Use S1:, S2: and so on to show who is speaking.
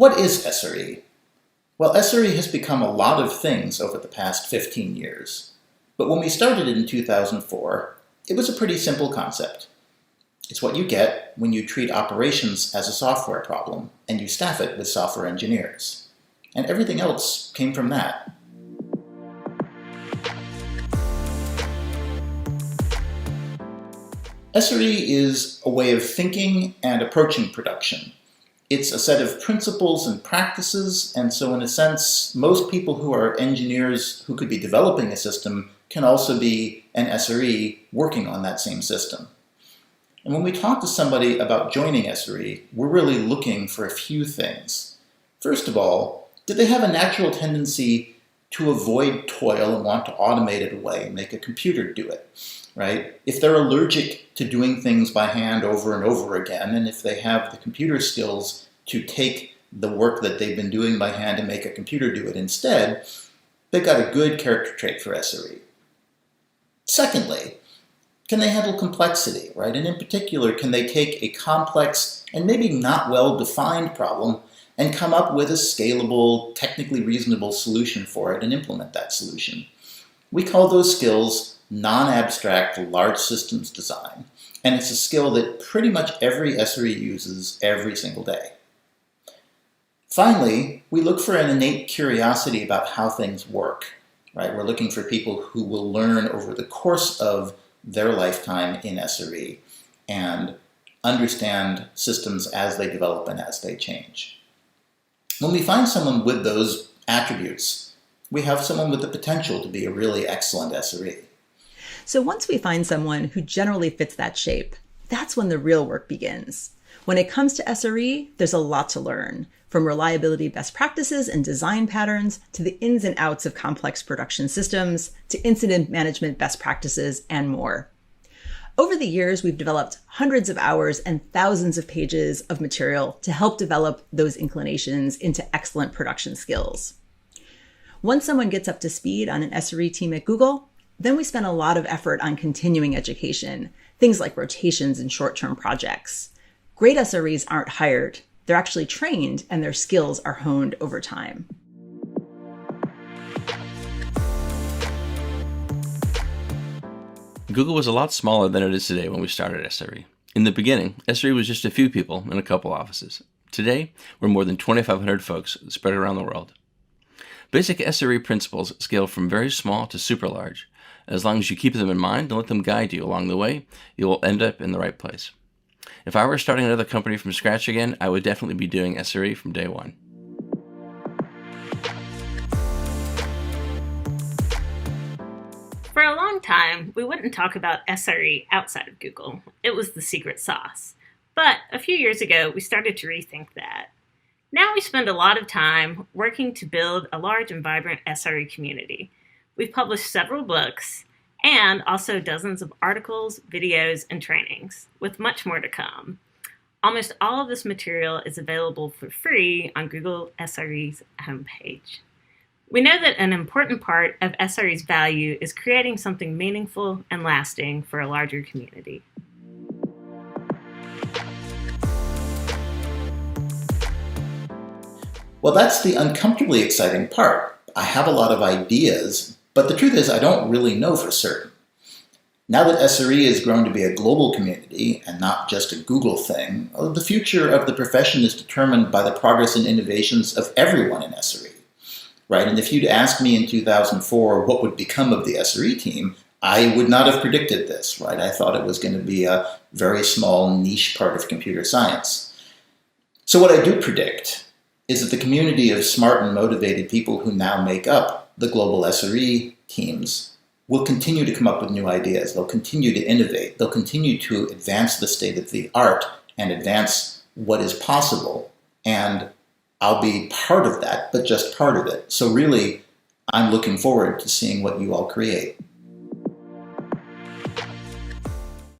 S1: What is SRE? Well, SRE has become a lot of things over the past 15 years. But when we started it in 2004, it was a pretty simple concept. It's what you get when you treat operations as a software problem and you staff it with software engineers. And everything else came from that. SRE is a way of thinking and approaching production. It's a set of principles and practices, and so in a sense, most people who are engineers who could be developing a system can also be an SRE working on that same system. And when we talk to somebody about joining SRE, we're really looking for a few things. First of all, do they have a natural tendency to avoid toil and want to automate it away and make a computer do it? Right? If they're allergic to doing things by hand over and over again, and if they have the computer skills to take the work that they've been doing by hand and make a computer do it instead, they've got a good character trait for SRE. Secondly, can they handle complexity, right? And in particular, can they take a complex and maybe not well-defined problem and come up with a scalable, technically reasonable solution for it and implement that solution? We call those skills non-abstract large systems design, and it's a skill that pretty much every SRE uses every single day. Finally, we look for an innate curiosity about how things work, right? We're looking for people who will learn over the course of their lifetime in SRE and understand systems as they develop and as they change. When we find someone with those attributes, we have someone with the potential to be a really excellent SRE.
S2: So once we find someone who generally fits that shape, that's when the real work begins. When it comes to SRE, there's a lot to learn, from reliability best practices and design patterns to the ins and outs of complex production systems to incident management best practices and more. Over the years, we've developed hundreds of hours and thousands of pages of material to help develop those inclinations into excellent production skills. Once someone gets up to speed on an SRE team at Google, then we spend a lot of effort on continuing education, things like rotations and short-term projects. Great SREs aren't hired. They're actually trained, and their skills are honed over time.
S3: Google was a lot smaller than it is today when we started SRE. In the beginning, SRE was just a few people in a couple offices. Today, we're more than 2,500 folks spread around the world. Basic SRE principles scale from very small to super large. As long as you keep them in mind and let them guide you along the way, you will end up in the right place. If I were starting another company from scratch again, I would definitely be doing SRE from day one.
S4: For a long time, we wouldn't talk about SRE outside of Google. It was the secret sauce. But a few years ago, we started to rethink that. Now we spend a lot of time working to build a large and vibrant SRE community. We've published several books and also dozens of articles, videos, and trainings, with much more to come. Almost all of this material is available for free on Google SRE's homepage. We know that an important part of SRE's value is creating something meaningful and lasting for a larger community.
S1: Well, that's the uncomfortably exciting part. I have a lot of ideas, but the truth is I don't really know for certain. Now that SRE has grown to be a global community and not just a Google thing, the future of the profession is determined by the progress and innovations of everyone in SRE. Right? And if you'd asked me in 2004 what would become of the SRE team, I would not have predicted this, right? I thought it was going to be a very small niche part of computer science. So what I do predict is that the community of smart and motivated people who now make up the global SRE teams will continue to come up with new ideas. They'll continue to innovate. They'll continue to advance the state of the art and advance what is possible. And I'll be part of that, but just part of it. So really, I'm looking forward to seeing what you all create.